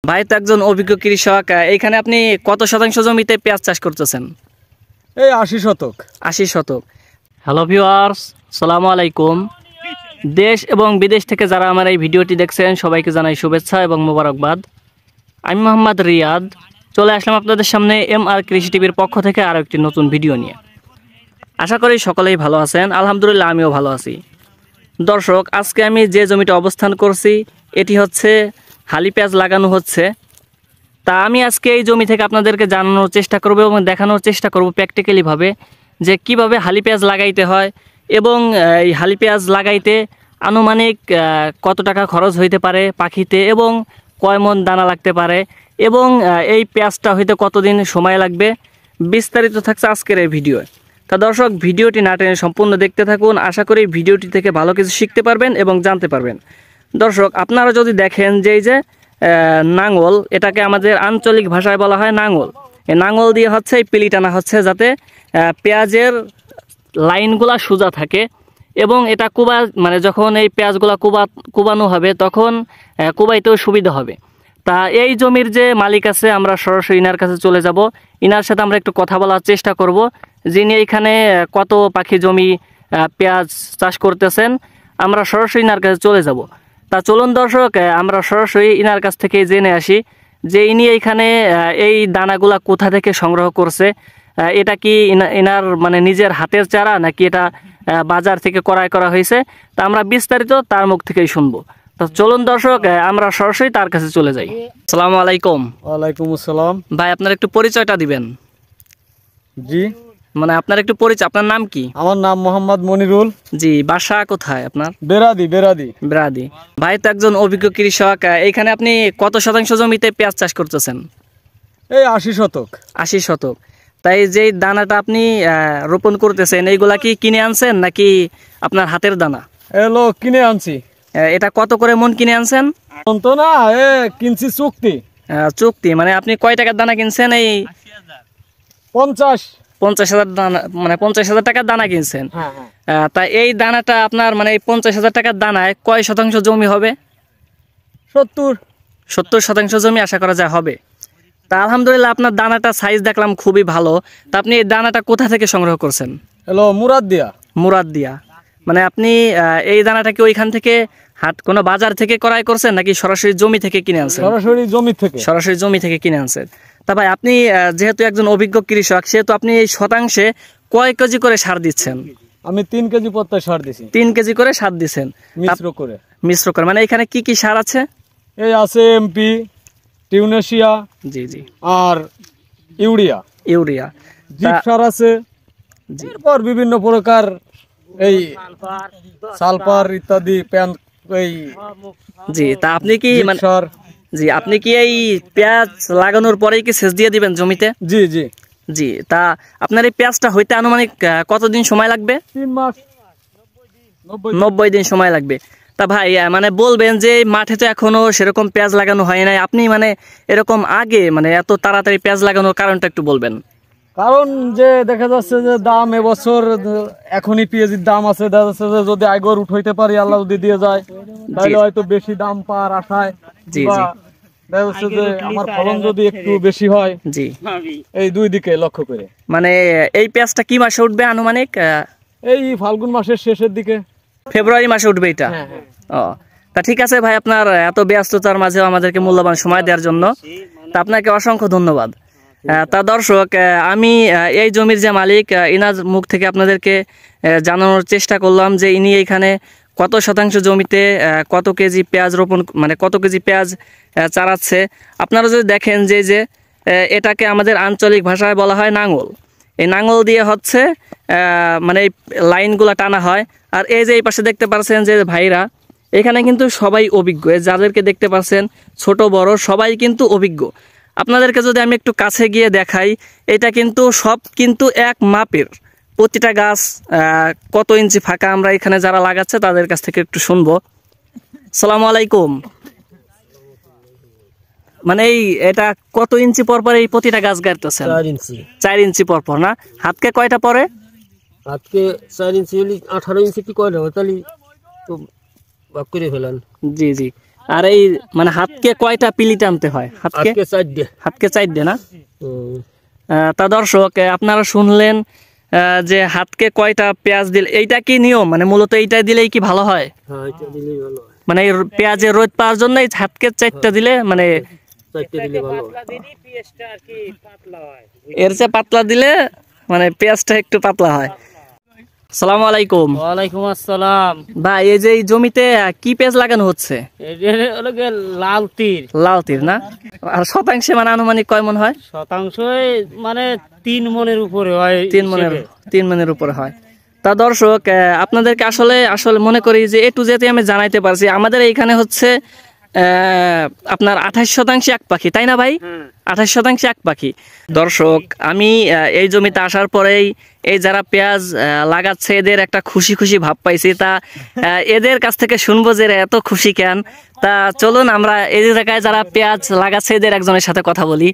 ভাই তো একজন অভিজ্ঞ কৃষক। এইখানে আপনি কত শতাংশ জমিতে পেঁয়াজ চাষ করতেছেন? এই 80 শতক। 80 শতক। হ্যালো ভিউয়ার্স, আসসালামু আলাইকুম। দেশ এবং বিদেশ থেকে যারা আমার এই ভিডিওটি দেখছেন সবাইকে জানাই শুভেচ্ছা এবং মোবারকবাদ। আমি মোহাম্মদ রিয়াদ চলে আসলাম আপনাদের সামনে MR কৃষি টিভির পক্ষ থেকে আরও একটি নতুন ভিডিও নিয়ে। আশা করি সকলেই ভালো আছেন। আলহামদুলিল্লাহ আমিও ভালো আছি। দর্শক, আজকে আমি যে জমিতে অবস্থান করছি এটি হচ্ছে হালি পেঁয়াজ লাগানো হচ্ছে। তা আমি আজকে এই জমি থেকে আপনাদেরকে জানানোর চেষ্টা করব এবং দেখানোর চেষ্টা করব প্র্যাকটিক্যালিভাবে যে কিভাবে হালি পেঁয়াজ লাগাইতে হয় এবং এই হালি পেঁয়াজ লাগাইতে আনুমানিক কত টাকা খরচ হইতে পারে পাখিতে এবং কয় মন দানা লাগতে পারে এবং এই পেঁয়াজটা হইতে কতদিন সময় লাগবে, বিস্তারিত থাকছে আজকের এই ভিডিও। তা দর্শক, ভিডিওটি না টেনে সম্পূর্ণ দেখতে থাকুন। আশা করি ভিডিওটি থেকে ভালো কিছু শিখতে পারবেন এবং জানতে পারবেন। দর্শক, আপনারা যদি দেখেন যে এই যে নাঙল, এটাকে আমাদের আঞ্চলিক ভাষায় বলা হয় নাঙল। এই নাঙল দিয়ে হচ্ছে এই পিলি টানা হচ্ছে যাতে পেঁয়াজের লাইনগুলা সোজা থাকে এবং এটা মানে যখন এই পেঁয়াজগুলা কুবানো হবে তখন কুবাইতেও সুবিধা হবে। তা এই জমির যে মালিক আছে আমরা সরাসরি ইনার কাছে চলে যাব। ইনার সাথে আমরা একটু কথা বলার চেষ্টা করব যিনি এখানে কত পাখি জমি পেঁয়াজ চাষ করতেছেন। আমরা সরাসরি ইনার কাছে চলে যাব। তা চলুন দর্শক, আমরা সরাসরি ইনার কাছ থেকে জেনে আসি যে ইনি এইখানে এই দানাগুলা কোথা থেকে সংগ্রহ করছে। এটা কি ইনার মানে নিজের হাতের চারা নাকি এটা বাজার থেকে ক্রয় করা হয়েছে, তা আমরা বিস্তারিত তার মুখ থেকেই শুনবো। তো চলুন দর্শক, আমরা সরাসরি তার কাছে চলে যাই। আসসালামু আলাইকুম। ওয়ালাইকুম আসসালাম। ভাই, আপনার একটু পরিচয়টা দিবেন? জি, মানে আপনার একটু পরিচয়, আপনার নাম কি? আমার নাম মোহাম্মদ মনিরুল। জি, বাসা কোথায় আপনার? বেরাদি। বেরাদি। ভাই তো একজন অভিজ্ঞ কৃষক। এইখানে আপনি কত শতাংশ জমিতে পেঁয়াজ চাষ করতেছেন? এই 80 শতক। 80 শতক। তাই যে দানাটা আপনি রোপণ করতেছেন এইগুলা কি কিনে আনছেন নাকি আপনার হাতের দানা? এলো কিনে আনছি। এটা কত করে মন কিনে আনছেন? তো না, কিনছি চুক্তি। চুক্তি মানে আপনি কয় টাকার দানা কিনছেন? এই 50,000 দানা, মানে 50,000 টাকার দানা কিনছেন। তা এই দানাটা আপনার মানে এই 50,000 টাকার দানায় কয় শতাংশ জমি হবে? 70 শতাংশ জমি আশা করা যায় হবে। তা আলহামদুলিল্লাহ, আপনার দানাটা সাইজ দেখলাম খুবই ভালো। তা আপনি এই দানাটা কোথা থেকে সংগ্রহ করছেন? হ্যালো, মুরাদ দিয়া। মানে আপনি এই দানাটা কি ওইখান থেকে কোনো বাজার থেকে ক্রয় করছেন নাকি সরাসরি জমি থেকে কিনে আনছেন? সরাসরি জমি থেকে কিনে আনছেন। তা ভাই, আপনি যেহেতু একজন অভিজ্ঞ কৃষক সেহেতু আপনি এই শতাংশে কয় কেজি করে সার দিচ্ছেন? আমি 3 কেজি পত্তায় সার দিছি। 3 কেজি করে সার দিচ্ছেন মিশ্র করে। মানে এখানে কি কি সার আছে? এই আছে এমপি, টিউনেশিয়া, জি, আর ইউরিয়া জিপ সার আছে। এরপর বিভিন্ন প্রকার এই সালফার ইত্যাদি জি। তা আপনি কি মানে আপনি কি এই পেঁয়াজ লাগানোর পরেই কি সেচ দিয়ে দিবেন জমিতে? জি। তা আপনার এই পেঁয়াজটা হইতে আনুমানিক কতদিন সময় লাগবে? 3 মাস, 90 দিন সময় লাগবে। তা ভাই, মানে বলবেন যে মাঠে তো এখনো সেরকম পেঁয়াজ লাগানো হয় নাই, আপনি মানে এরকম আগে মানে এত তাড়াতাড়ি পেঁয়াজ লাগানোর কারণটা একটু বলবেন? কারণ যে দেখা যাচ্ছে যে দাম এবছর এখনই পেঁয়াজের দাম আছে, দেখা যাচ্ছে যে যদি আগর উঠাইতে পারি, আল্লাহ যদি দিয়ে যায় তাহলে হয়তো বেশি দাম পাওয়ার আশায়, দেখা যাচ্ছে যে আমার ফলন যদি একটু বেশি হয়। জি, এই দুই দিকে লক্ষ্য করে। মানে এই পেঁয়াজটা কি মাসে উঠবে আনুমানিক? এই ফাল্গুন মাসের শেষের দিকে, ফেব্রুয়ারি মাসে উঠবে এটা। ও, তা ঠিক আছে ভাই, আপনার এত ব্যস্ততার মাঝেও আমাদেরকে মূল্যবান সময় দেওয়ার জন্য তা আপনাকে অসংখ্য ধন্যবাদ। তা দর্শক, আমি এই জমির যে মালিক ইনার মুখ থেকে আপনাদেরকে জানানোর চেষ্টা করলাম যে ইনি এখানে কত শতাংশ জমিতে কত কেজি পেঁয়াজ রোপণ, মানে কত কেজি পেঁয়াজ চারাচ্ছে। আপনারা যদি দেখেন যে এটাকে আমাদের আঞ্চলিক ভাষায় বলা হয় নাঙল। এই নাঙল দিয়ে হচ্ছে মানে এই লাইনগুলো টানা হয়। আর এই যে এই পাশে দেখতে পাচ্ছেন যে ভাইরা এখানে কিন্তু সবাই অভিজ্ঞ, যাদেরকে দেখতে পাচ্ছেন ছোট বড় সবাই কিন্তু অভিজ্ঞ। আপনাদেরকে যদি আমি একটু কাছে গিয়ে দেখাই, এটা কিন্তু সব কিন্তু এক মাপের। প্রতিটা গাছ কত ইঞ্চি ফাঁকা আমরা এখানে যারা লাগাচ্ছে তাদের কাছ থেকে একটু শুনবো। আসসালামু আলাইকুম। মানে এটা কত ইঞ্চি পর পর এই প্রতিটা গাছ গাড়তেছেন? 4 ইঞ্চি পর পর না? হাতকে কয়টা পরে? হাতকে 4 ইঞ্চি 18 ইঞ্চি কি কয়টা তাহলে তো ভাগ করে ফেলেন। জি। আর এই মানে হাতকে কয়টা পিলি টানতে হয়? হাতকে আজকে 4 ডে হাতকে 4 দে না? তা দর্শক আপনারা শুনলেন যে হাতকে কয়টা পেঁয়াজ দিলে, এইটা কি নিয়ম? মানে মূলত এইটা দিলেই কি ভালো হয়? হ্যাঁ এটা দিলেই ভালো হয়, মানে এই পেঁয়াজের রোদ পাওয়ার জন্য এই হাতকে 4টা দিলে মানে 4 দিলে ভালো হয়। এর চেয়ে পাতলা দিলে মানে পেঁয়াজটা একটু পাতলা হয়। আসসালামু আলাইকুম। ওয়ালাইকুম আসসালাম। ভাই এই যে এই জমিতে কি পেঁয়াজ লাগানো হচ্ছে? এটা হলো গিয়ে লাল তীর। লাল তীর না? আর শতাংশে মানে আনুমানিক কয় মন হয়? শতাংশই মানে 3 মনের উপরে হয়। 3 মনের উপরে হয়। তা দর্শক আপনাদেরকে আসলে মনে করি যে এ টু জেড আমি জানাইতে পারছি। আমাদের এইখানে হচ্ছে আপনার 28% এক পাখি, তাই না ভাই? 28% এক পাখি। দর্শক আমি এই জমিতে আসার পরেই এই যারা পেঁয়াজ লাগাচ্ছে এদের একটা খুশি খুশি ভাব পাইছি। তা এদের কাছ থেকে শুনবো যে এরা এত খুশি কেন। তা চলুন আমরা এই জায়গায় যারা পেঁয়াজ লাগাচ্ছে এদের একজনের সাথে কথা বলি।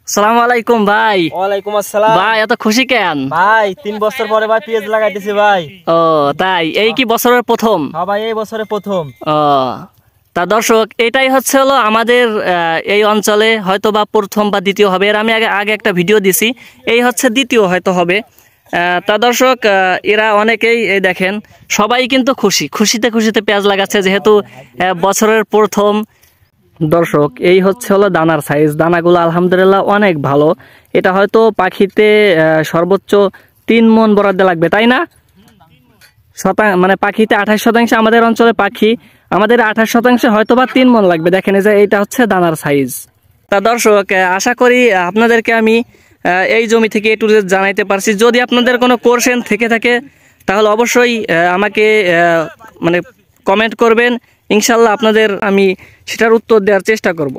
আসসালামু আলাইকুম ভাই। ওয়ালাইকুম আসসালাম। ভাই এত খুশি কেন ভাই 3 বছর পরে ভাই পেঁয়াজ লাগাইতেছি ভাই। ও তাই? এই কি বছরের প্রথম? হ্যাঁ ভাই এই বছরে প্রথম। ও তা দর্শক এটাই হচ্ছে হলো আমাদের এই অঞ্চলে হয়তো বা প্রথম বা দ্বিতীয় হবে। এর আমি আগে একটা ভিডিও দিছি, এই হচ্ছে দ্বিতীয় হয়তো হবে। তা দর্শক এরা অনেকেই এই দেখেন সবাই কিন্তু খুশিতে পেঁয়াজ লাগাচ্ছে যেহেতু বছরের প্রথম। দর্শক এই হচ্ছে হলো দানার সাইজ, দানাগুলো আলহামদুলিল্লাহ অনেক ভালো। এটা হয়তো পাখিতে সর্বোচ্চ 3 মন বরাদ্দ লাগবে, তাই না? মানে পাখিতে 28% আমাদের অঞ্চলে পাখি, আমাদের 28% হয়তো বা 3 মন লাগবে। দেখেন এই যে এইটা হচ্ছে দানার সাইজ। তা দর্শক আশা করি আপনাদেরকে আমি এই জমি থেকে একটু জানাইতে পারছি। যদি আপনাদের কোনো কোশ্চেন থেকে থাকে তাহলে অবশ্যই আমাকে মানে কমেন্ট করবেন, ইনশাল্লাহ আপনাদের আমি সেটার উত্তর দেওয়ার চেষ্টা করব।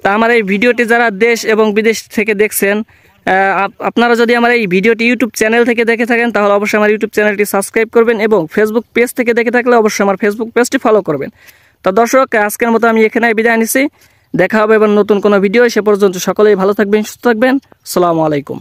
তা আমার এই ভিডিওটি যারা দেশ এবং বিদেশ থেকে দেখছেন, আপনারা যদি আমার এই ভিডিওটি ইউটিউব চ্যানেল থেকে দেখে থাকেন তাহলে অবশ্যই আমার ইউটিউব চ্যানেলটি সাবস্ক্রাইব করবেন এবং ফেসবুক পেজ থেকে দেখে থাকলে অবশ্যই আমার ফেসবুক পেজটি ফলো করবেন। তো দর্শক আজকের মতো আমি এখানে বিদায় নিচ্ছি। দেখা হবে এবার নতুন কোনো ভিডিও। সে পর্যন্ত সকলেই ভালো থাকবেন, সুস্থ থাকবেন। আসসালামু আলাইকুম।